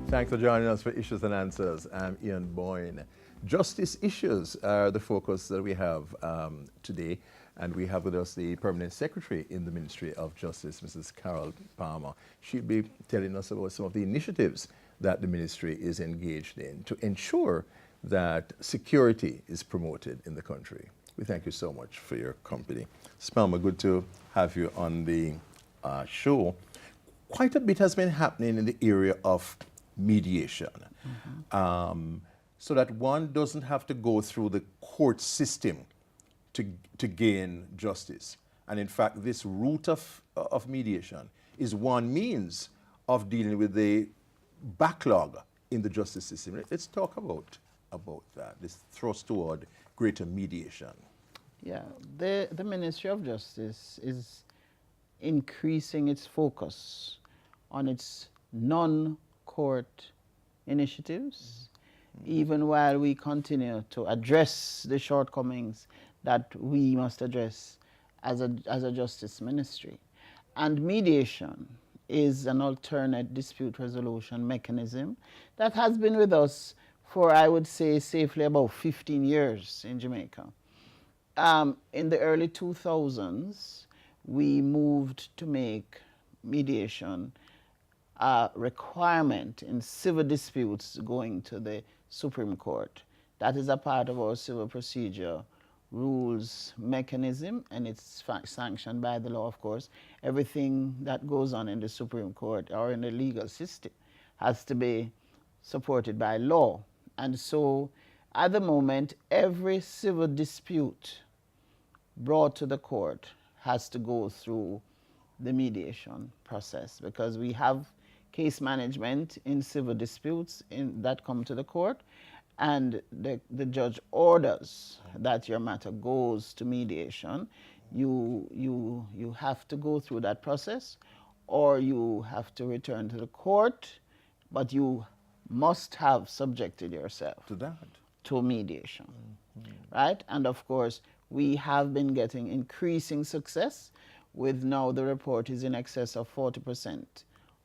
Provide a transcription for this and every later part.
Thanks for joining us for Issues and Answers. I'm Ian Boyne. Justice issues are the focus that we have today, and we have with us the Permanent Secretary in the Ministry of Justice, Mrs. Carol Palmer. She'll be telling us about some of the initiatives that the ministry is engaged in to ensure that security is promoted in the country. We thank you so much for your company. Ms. Palmer, good to have you on the show. Quite a bit has been happening in the area of mediation, so that one doesn't have to go through the court system to gain justice. And in fact, this route of mediation is one means of dealing with the backlog in the justice system. Let's talk about that, this thrust toward greater mediation. Yeah, the Ministry of Justice is increasing its focus on its non-court initiatives, even while we continue to address the shortcomings that we must address as a justice ministry. And mediation is an alternate dispute resolution mechanism that has been with us for, I would say, safely about 15 years in Jamaica. In the early 2000s, we moved to make mediation a requirement in civil disputes going to the Supreme Court. That is a part of our civil procedure rules mechanism, and it's sanctioned by the law, of course. Everything that goes on in the Supreme Court or in the legal system has to be supported by law. And so at the moment, every civil dispute brought to the court has to go through the mediation process, because we have case management in civil disputes that come to the court, and the judge orders that your matter goes to mediation. You have to go through that process, or you have to return to the court, but you must have subjected yourself to mediation, right? And of course, we have been getting increasing success with now the report is in excess of 40%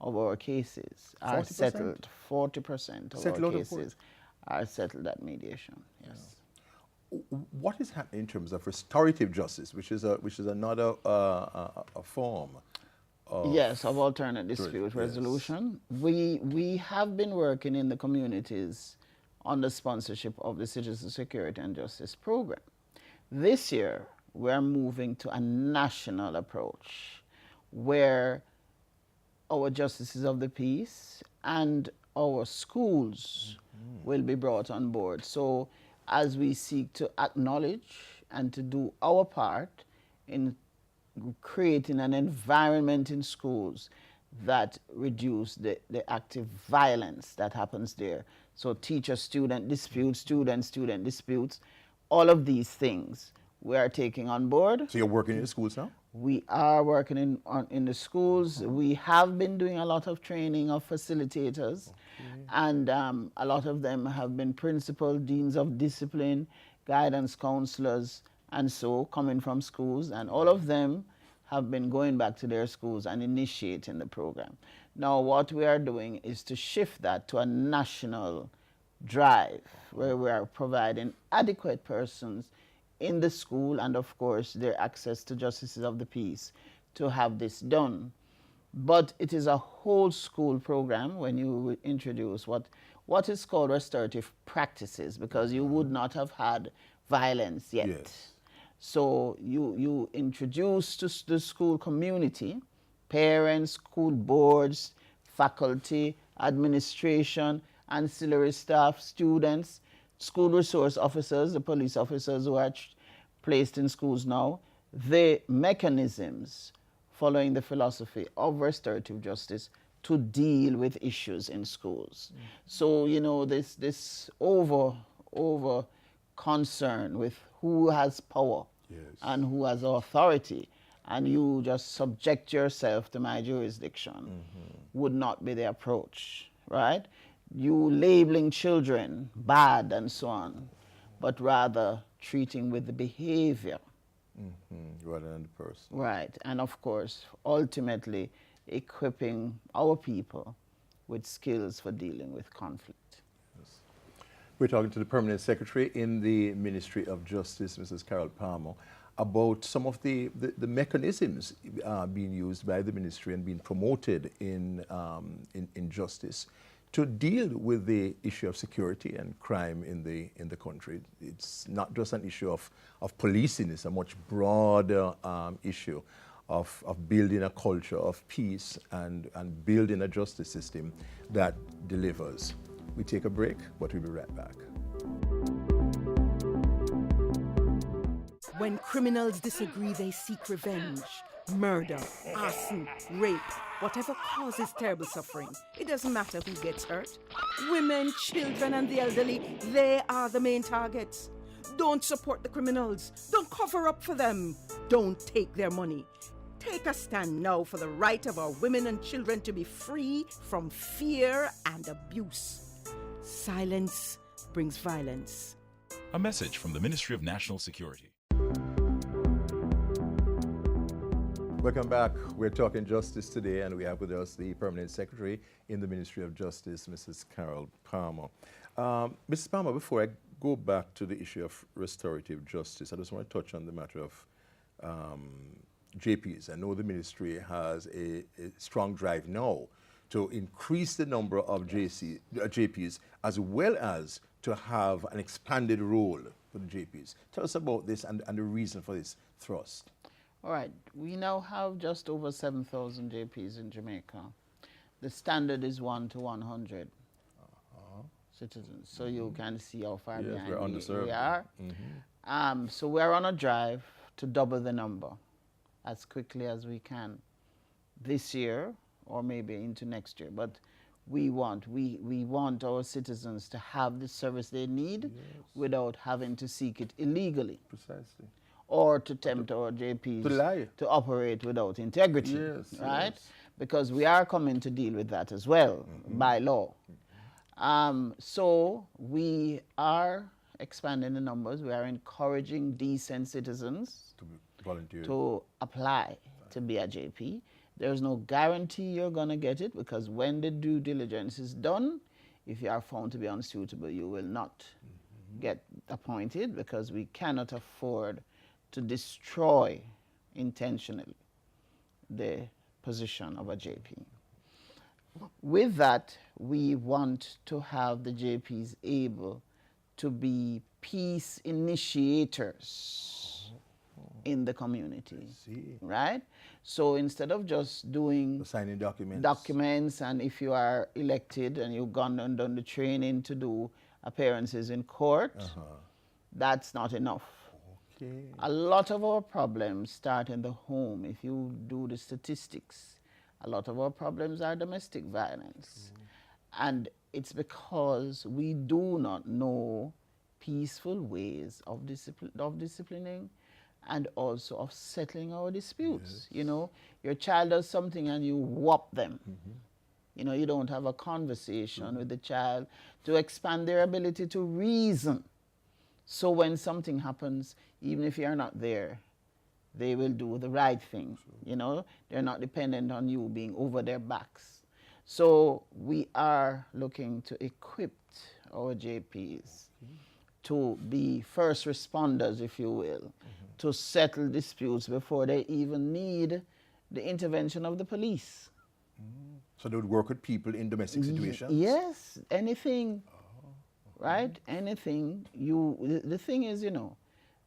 of our cases are 40%? settled. 40% of our cases are settled at mediation, yes. Yeah. What is happening in terms of restorative justice, which is another a form of... Yes, of alternate dispute resolution. We have been working in the communities on the sponsorship of the Citizen Security and Justice Program. This year, we're moving to a national approach where our justices of the peace and our schools will be brought on board. So as we seek to acknowledge and to do our part in creating an environment in schools that reduce the active violence that happens there. So teacher-student disputes, student-student disputes, all of these things we are taking on board. So you're working in the schools now? We are working in the schools. We have been doing a lot of training of facilitators, and a lot of them have been principal, deans of discipline, guidance counselors, and so coming from schools, and all of them have been going back to their schools and initiating the program. Now what we are doing is to shift that to a national drive where we are providing adequate persons in the school and of course their access to justices of the peace to have this done. But it is a whole school program when you introduce what is called restorative practices, because you would not have had violence yet. Yes. So you introduce to the school community, parents, school boards, faculty, administration, ancillary staff, students, school resource officers, the police officers who are placed in schools now, the mechanisms following the philosophy of restorative justice to deal with issues in schools. So, you know, this over concern with who has power and who has authority, and you just subject yourself to my jurisdiction would not be the approach, right? You labeling children bad and so on, but rather treating with the behavior. Rather than the person. Right, and of course, ultimately equipping our people with skills for dealing with conflict. We're talking to the Permanent Secretary in the Ministry of Justice, Mrs. Carol Palmer, about some of the mechanisms being used by the ministry and being promoted in justice to deal with the issue of security and crime in the country. It's not just an issue of policing, it's a much broader issue of building a culture of peace and building a justice system that delivers. We take a break, but we'll be right back. When criminals disagree, they seek revenge. Murder, arson, rape, whatever causes terrible suffering. It doesn't matter who gets hurt. Women, children, and the elderly, they are the main targets. Don't support the criminals. Don't cover up for them. Don't take their money. Take a stand now for the right of our women and children to be free from fear and abuse. Silence brings violence. A message from the Ministry of National Security. Welcome back. We're talking justice today, and we have with us the Permanent Secretary in the Ministry of Justice, Mrs. Carol Palmer. Mrs. Palmer, before I go back to the issue of restorative justice, I just want to touch on the matter of JPs. I know the ministry has a strong drive now to increase the number of JPs, as well as to have an expanded role for the JPs. Tell us about this and the reason for this thrust. All right, we now have just over 7,000 JPs in Jamaica. The standard is 1 to 100 citizens, so you can see how far behind we are. So we're on a drive to double the number as quickly as we can this year or maybe into next year. But we want our citizens to have the service they need without having to seek it illegally. Precisely. Or to tempt our JPs to operate without integrity, right? Because we are coming to deal with that as well by law. So we are expanding the numbers. We are encouraging decent citizens to apply to be a JP. There's no guarantee you're going to get it, because when the due diligence is done, if you are found to be unsuitable, you will not get appointed, because we cannot afford to destroy intentionally the position of a JP. With that, we want to have the JPs able to be peace initiators in the community, right? So instead of just doing signing documents, and if you are elected and you've gone and done the training to do appearances in court, that's not enough. A lot of our problems start in the home. If you do the statistics, a lot of our problems are domestic violence. And it's because we do not know peaceful ways of disciplining and also of settling our disputes. You know, your child does something and you whop them. You know, you don't have a conversation with the child to expand their ability to reason. So when something happens, even if you're not there, they will do the right thing. You know, they're not dependent on you being over their backs. So we are looking to equip our JPs to be first responders, if you will, to settle disputes before they even need the intervention of the police. So they would work with people in domestic situations? Yes, anything. Right? Anything. The thing is, you know,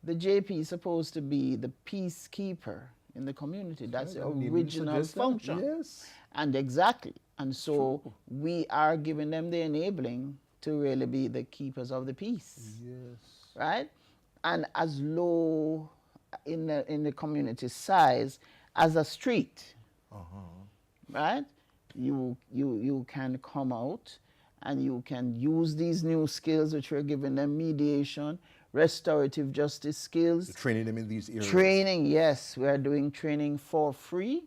the JP is supposed to be the peacekeeper in the community. That's the original function. Yes. And exactly. And so we are giving them the enabling to really be the keepers of the peace. Yes. Right? And as low in the community size as a street. Right? You can come out and you can use these new skills which we're giving them: mediation, restorative justice skills. You're training them in these areas? Training, yes. We are doing training for free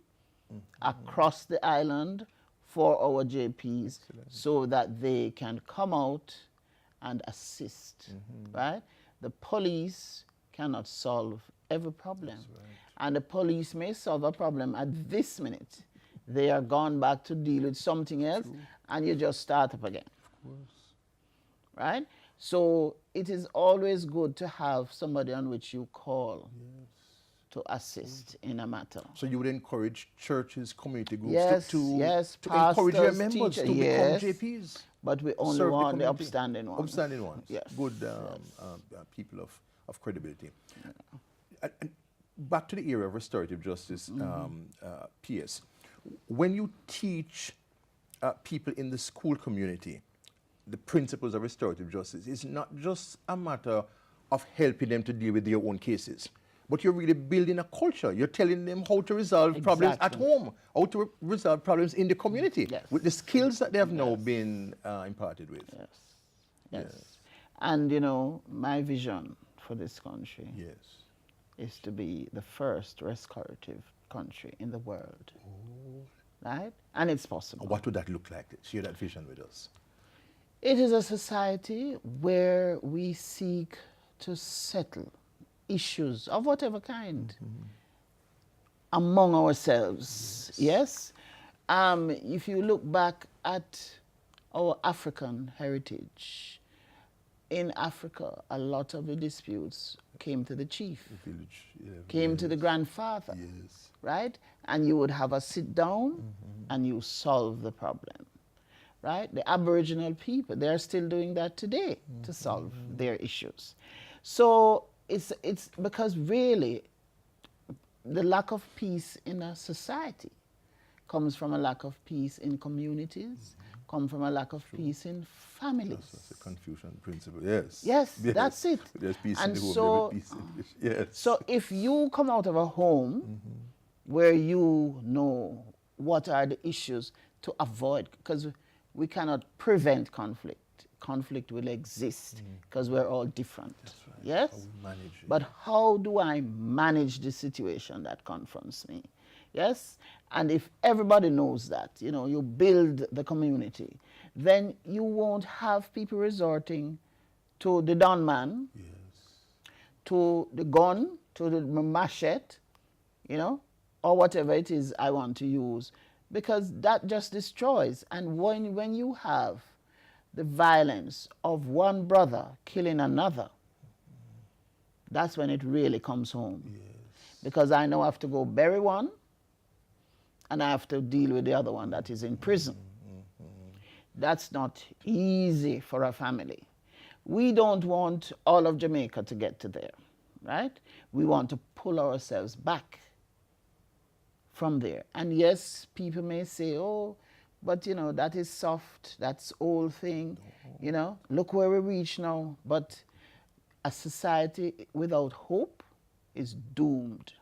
across the island for our JPs. Excellent. So that they can come out and assist, right? The police cannot solve every problem. Right. And the police may solve a problem at this minute. They are gone back to deal with something else. and you just start up again. Right? So it is always good to have somebody on which you call to assist in a matter. So you would encourage churches, community groups Yes, to yes, encourage their pastors, members teachers, to yes. become JPs. But we only Serve want the community. upstanding ones. Upstanding ones. Yes. Good people of credibility. And back to the area of restorative justice, PS. When you teach people in the school community the principles of restorative justice, it's not just a matter of helping them to deal with their own cases, but you're really building a culture. You're telling them how to resolve problems at home, how to resolve problems in the community with the skills that they have now been imparted with. Yes. And, you know, my vision for this country is to be the first restorative country in the world. Right? And it's possible. What would that look like? Share that vision with us. It is a society where we seek to settle issues of whatever kind among ourselves. Yes? If you look back at our African heritage, in Africa, a lot of the disputes came to the chief, came to the grandfather, right? And you would have a sit down and you solve the problem, right? The Aboriginal people, they're still doing that today to solve their issues. So it's because really the lack of peace in a society comes from a lack of peace in communities, come from a lack of peace in families. That's the Confucian principle, yes. Yes, that's it. There's peace and in the home, so, there's peace in the yes. So if you come out of a home where you know what are the issues to avoid, because we cannot prevent conflict. Conflict will exist because we're all different. That's right. Yes? How we manage it. But how do I manage the situation that confronts me? Yes? And if everybody knows that, you know, you build the community, then you won't have people resorting to the Don man, to the gun, to the machete, you know, or whatever it is I want to use, because that just destroys. And when you have the violence of one brother killing another, that's when it really comes home. Because I now have to go bury one, and I have to deal with the other one that is in prison. That's not easy for a family. We don't want all of Jamaica to get to there, right? We want to pull ourselves back from there. And yes, people may say, oh, but you know, that is soft, that's old thing, you know, look where we reach now. But a society without hope is doomed.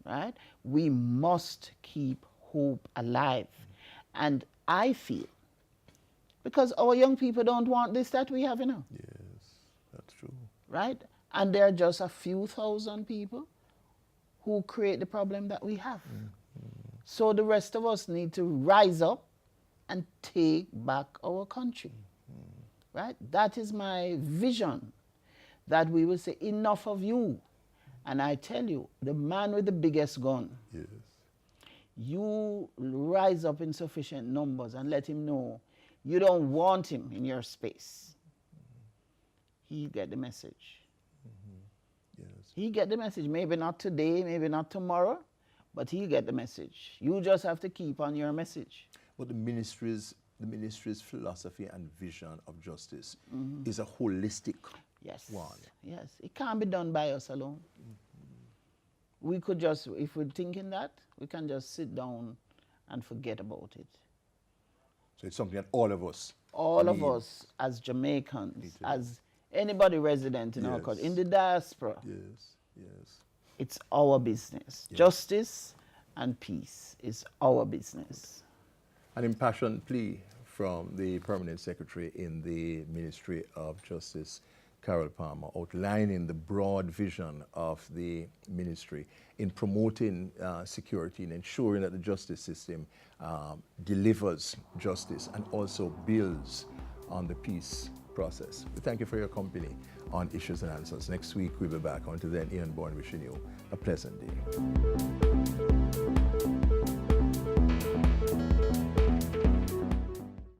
Right? We must keep hope alive. And I feel, because our young people don't want this that we have, you know. Yes, that's true. Right? And there are just a few thousand people who create the problem that we have. So the rest of us need to rise up and take back our country. Right? That is my vision, that we will say, enough of you. And I tell you, the man with the biggest gun, you rise up in sufficient numbers and let him know you don't want him in your space. He get the message. He get the message. Maybe not today, maybe not tomorrow, but he'll get the message. You just have to keep on your message. But the ministry's philosophy and vision of justice is a holistic one. Yes, it can't be done by us alone. We could just, if we're thinking that, we can just sit down and forget about it. So it's something that all of us of us as Jamaicans, as anybody resident in our country, in the diaspora, it's our business. Justice and peace is our business. An impassioned plea from the Permanent Secretary in the Ministry of Justice, Carol Palmer, outlining the broad vision of the ministry in promoting security and ensuring that the justice system delivers justice and also builds on the peace process. We thank you for your company on Issues and Answers. Next week we'll be back. Until then, Ian Bourne wishing you a pleasant day.